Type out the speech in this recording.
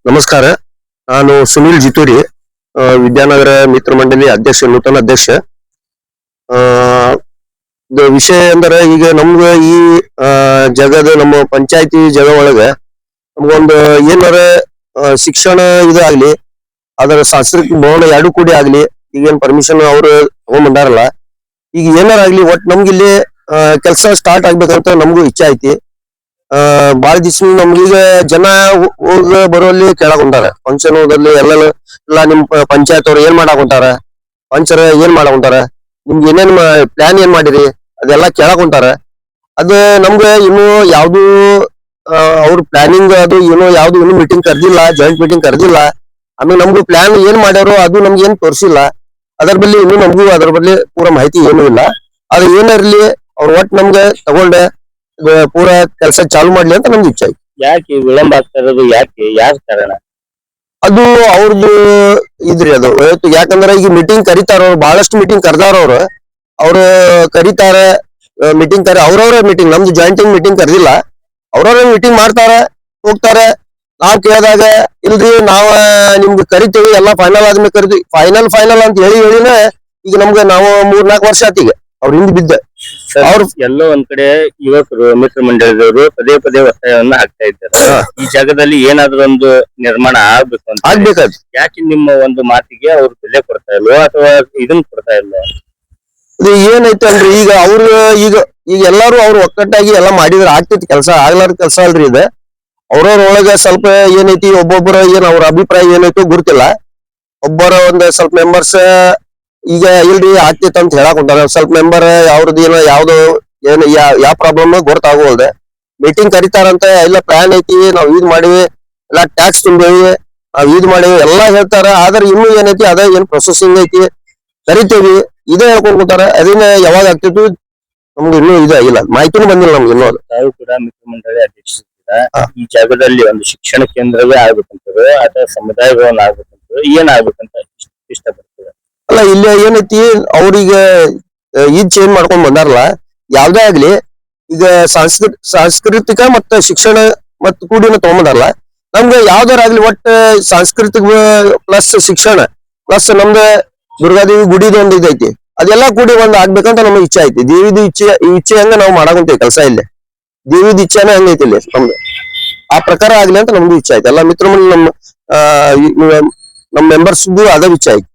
ನಮಸ್ಕಾರ. ನಾನು ಸುನಿಲ್ ಜಿತೂರಿ, ವಿದ್ಯಾನಗರ ಮಿತ್ರ ಮಂಡಳಿ ಅಧ್ಯಕ್ಷ, ನೂತನ ಅಧ್ಯಕ್ಷ. ಆ ಇದು ವಿಷಯ ಅಂದ್ರೆ ಈಗ ನಮ್ಗ ಈ ಜಗದ ನಮ್ಮ ಪಂಚಾಯತಿ ಜಗ ಒಳಗ ನಮ್ಗೊಂದು ಏನಾರ ಶಿಕ್ಷಣ ಇದಾಗ್ಲಿ, ಅದರ ಸಾಂಸ್ಕೃತಿಕ ಭವನ ಎರಡು ಕೂಡಿ ಆಗ್ಲಿ, ಈಗೇನ್ ಪರ್ಮಿಷನ್ ಅವ್ರು ತಗೊಂಡ್ಬಂದಾರಲ್ಲ, ಈಗ ಏನಾರ ಆಗ್ಲಿ ಒಟ್ ನಮ್ಗಿಲ್ಲಿ ಕೆಲಸ ಸ್ಟಾರ್ಟ್ ಆಗ್ಬೇಕಂತ ನಮಗೂ ಇಚ್ಛೆ ಐತಿ. ಬಾಳ ದಿವ್ಸ ನಮ್ಗೀಗ ಜನ ಹೋಗ ಬರೋಲ್ಲಿ ಕೇಳಕ್ ಹೊಂಟಾರ. ಫಂಕ್ಷನ್ ಹೋದಲ್ಲಿ ಎಲ್ಲ ನಿಮ್ ಪಂಚಾಯತ್ ಅವ್ರು ಏನ್ ಮಾಡಕ್ ಹೊಂಟಾರ, ಪಂಚರ ಏನ್ ಮಾಡಕ್ ಹೊಂಟಾರ, ನಿಮ್ಗೆ ಏನೇನ್ ಪ್ಲಾನ್ ಏನ್ ಮಾಡಿರಿ ಅದೆಲ್ಲಾ ಕೇಳಕ್ ಹೊಂಟಾರ. ಅದು ನಮ್ಗೆ ಇನ್ನು ಯಾವ್ದು ಅವ್ರ ಪ್ಲಾನಿಂಗ್ ಅದು ಏನೋ ಯಾವ್ದು ಇನ್ನು ಮೀಟಿಂಗ್ ಕರ್ದಿಲ್ಲ, ಜಾಯಿಂಟ್ ಮೀಟಿಂಗ್ ಕರ್ದಿಲ್ಲ. ಆಮೇಲೆ ನಮ್ದು ಪ್ಲಾನ್ ಏನ್ ಮಾಡ್ಯಾರೋ ಅದು ನಮ್ಗೆ ಏನ್ ತೋರಿಸಿಲ್ಲ. ಅದ್ರ ಬಲ್ಲಿ ಇನ್ನು ನಮ್ಗೂ ಅದ್ರ ಬಗ್ಗೆ ಪೂರ ಮಾಹಿತಿ ಏನೂ ಇಲ್ಲ. ಅದು ಏನಿರ್ಲಿ ಅವ್ರ ಒಟ್ ನಮ್ಗೆ ತಗೊಂಡೆ ಪೂರ ಕೆಲಸ ಚಾಲು ಮಾಡ್ಲಿ ಅಂತ ನಮ್ಗೆ ಇಚ್ಛೆ ಐತಿ. ಯಾಕೆ ವಿಳಂಬ ಆಗ್ತಾ ಇರೋದು? ಯಾರ ಕಾರಣ? ಅದು ಅವ್ರದ್ದು ಇದ್ರಿ ಅದು ಯಾಕಂದ್ರೆ ಈಗ ಮೀಟಿಂಗ್ ಕರಿತಾರ, ಅವ್ರು ಬಹಳಷ್ಟು ಮೀಟಿಂಗ್ ಕರ್ದಾರ. ಅವ್ರು ಕರಿತಾರ ಮೀಟಿಂಗ್ ಅವ್ರವ್ರ ಮೀಟಿಂಗ್, ನಮ್ದು ಜಾಯಿಂಟಿಂಗ್ ಮೀಟಿಂಗ್ ಕರ್ದಿಲ್ಲ. ಅವ್ರವ್ರ ಮೀಟಿಂಗ್ ಮಾಡ್ತಾರ, ಹೋಗ್ತಾರ. ನಾವ್ ಕೇಳಿದಾಗ ಇಲ್ರಿ ನಾವ ನಿಮ್ಗೆ ಕರಿತೇವಿ, ಎಲ್ಲಾ ಫೈನಲ್ ಆದ್ಮೇಲೆ ಕರಿತೀವಿ. ಫೈನಲ್ ಅಂತ ಹೇಳಿನ ಈಗ ನಮ್ಗೆ ನಾವು 3-4 ವರ್ಷ ಆತೀಗ ಅವ್ರ ಹಿಂದ್ ಬಿದ್ದ. ಅವ್ರು ಎಲ್ಲೋ ಒಂದ್ ಕಡೆ ಯುವಕರು ಮಿತ್ರ ಮಂಡಳದವರು ಪದೇ ಒತ್ತಾಯವನ್ನ ಹಾಕ್ತಾ ಇದ್ದಾರೆ. ಈ ಜಾಗದಲ್ಲಿ ಏನಾದ್ರೂ ಒಂದು ನಿರ್ಮಾಣ ಆಗ್ಬೇಕು ಅಂತ ಆಗ್ಬೇಕಾದ್. ಯಾಕೆ ನಿಮ್ಮ ಒಂದು ಮಾತಿಗೆ ಅವ್ರು ಬೆಲೆ ಕೊಡ್ತಾ ಇಲ್ವೋ ಅಥವಾ ಇದನ್ನ ಕೊಡ್ತಾ ಇಲ್ಲ? ಇದು ಏನೈತೆ ಅಂದ್ರೆ ಈಗ ಅವ್ರು ಈಗ ಎಲ್ಲಾರು ಅವ್ರು ಒಕ್ಕಟ್ಟಾಗಿ ಎಲ್ಲಾ ಮಾಡಿದ್ರೆ ಆಗ್ತೈತಿ ಕೆಲಸ, ಆಗ್ಲಾರ ಕೆಲಸ ಅಲ್ರಿ ಇದು. ಅವ್ರವ್ರ ಒಳಗ ಸ್ವಲ್ಪ ಏನೈತಿ, ಒಬ್ಬೊಬ್ಬರ ಏನ್ ಅವ್ರ ಅಭಿಪ್ರಾಯ ಏನೈತೋ ಗುರುತಿಲ್ಲ. ಒಬ್ಬರ ಒಂದ್ ಸ್ವಲ್ಪ ಮೆಂಬರ್ಸ್ ಈಗ ಇಲ್ರಿ ಆಗ್ತೈತಿ ಅಂತ ಹೇಳಕ್ ಹೊಂಟಾರ. ಸ್ವಲ್ಪ ಮೆಂಬರ್ ಅವ್ರದ್ದು ಏನೋ ಯಾವ್ದೋ ಏನು ಯಾವ ಪ್ರಾಬ್ಲಮ್ ಗೊತ್ತಾಗೋಲ್ದೆ. ಮೀಟಿಂಗ್ ಕರಿತಾರಂತ ಎಲ್ಲ ಪ್ಲಾನ್ ಐತಿ, ನಾವ್ ಇದ್ ಮಾಡಿವಿ, ಎಲ್ಲಾ ಟ್ಯಾಕ್ಸ್ ತುಂಬೇವಿ, ನಾವ್ ಇದ್ ಮಾಡಿವಿ ಎಲ್ಲಾ ಹೇಳ್ತಾರ. ಆದ್ರೆ ಇನ್ನೂ ಏನೈತಿ ಅದ ಏನ್ ಪ್ರೊಸೆಸಿಂಗ್ ಐತಿ ಕರಿತೇವಿ ಇದೇ ಹೇಳ್ಕೊಂಡ್ ಕೂತಾರ. ಅದನ್ನ ಯಾವಾಗ ಆಗ್ತೈತಿ ನಮ್ಗೆ ಇನ್ನೂ ಇಲ್ಲ, ಮಾಹಿತಿನೂ ಬಂದಿಲ್ಲ ನಮ್ಗೆ ಇನ್ನೂ. ತಾವು ಕೂಡ ಮಿತ್ರ ಮಂಡಳಿ ಅಧ್ಯಕ್ಷ, ಈ ಜಾಗದಲ್ಲಿ ಒಂದು ಶಿಕ್ಷಣ ಕೇಂದ್ರವೇ ಆಗ್ಬೇಕಂತಂದ್ರೆ ಅಥವಾ ಸಮುದಾಯ ಭವನ ಆಗ್ಬೇಕಂತ ಏನಾಗ್ಬೇಕಂತ ಇಷ್ಟಪಡ್ತೇವೆ? ಅಲ್ಲ ಇಲ್ಲಿ ಏನೈತಿ ಅವ್ರಿಗೆ ಇದ್ ಚೇಂಜ್ ಮಾಡ್ಕೊಂಡ್ ಬಂದಾರಲ್ಲ, ಯಾವ್ದೇ ಆಗ್ಲಿ ಈಗ ಸಾಂಸ್ಕೃತಿಕ ಮತ್ತ ಶಿಕ್ಷಣ ಮತ್ ಕೂಡಿನ ತಗೊಂಬಂದಾರಲ್ಲ. ನಮ್ಗೆ ಯಾವ್ದಾರ ಆಗ್ಲಿ ಒಟ್ಟ ಸಾಂಸ್ಕೃತಿಕ ಪ್ಲಸ್ ಶಿಕ್ಷಣ ಪ್ಲಸ್ ನಮ್ದು ದುರ್ಗಾದೇವಿ ಗುಡಿದ ಒಂದು ಇದೈತಿ, ಅದೆಲ್ಲಾ ಕೂಡಿ ಒಂದ್ ಆಗ್ಬೇಕಂತ ನಮ್ಗೆ ಇಚ್ಛೆ ಐತಿ. ದೇವಿದ ಇಚ್ಛೆ ಹಂಗ ನಾವು ಮಾಡಾಕುಂತೇವಿ ಕೆಲಸ. ಇಲ್ಲಿ ದೇವಿದ ಇಚ್ಛೆನೇ ಹಂಗೈತಿ ಇಲ್ಲಿ ನಮ್ದು. ಆ ಪ್ರಕಾರ ಆಗ್ಲಿ ಅಂತ ನಮ್ದು ಇಚ್ಛೆ ಐತಿ. ಎಲ್ಲಾ ಮಿತ್ರ ನಮ್ಮ ಮೆಂಬರ್ಸ್ ಅದ ಇಚ್ಛೆ ಐತಿ.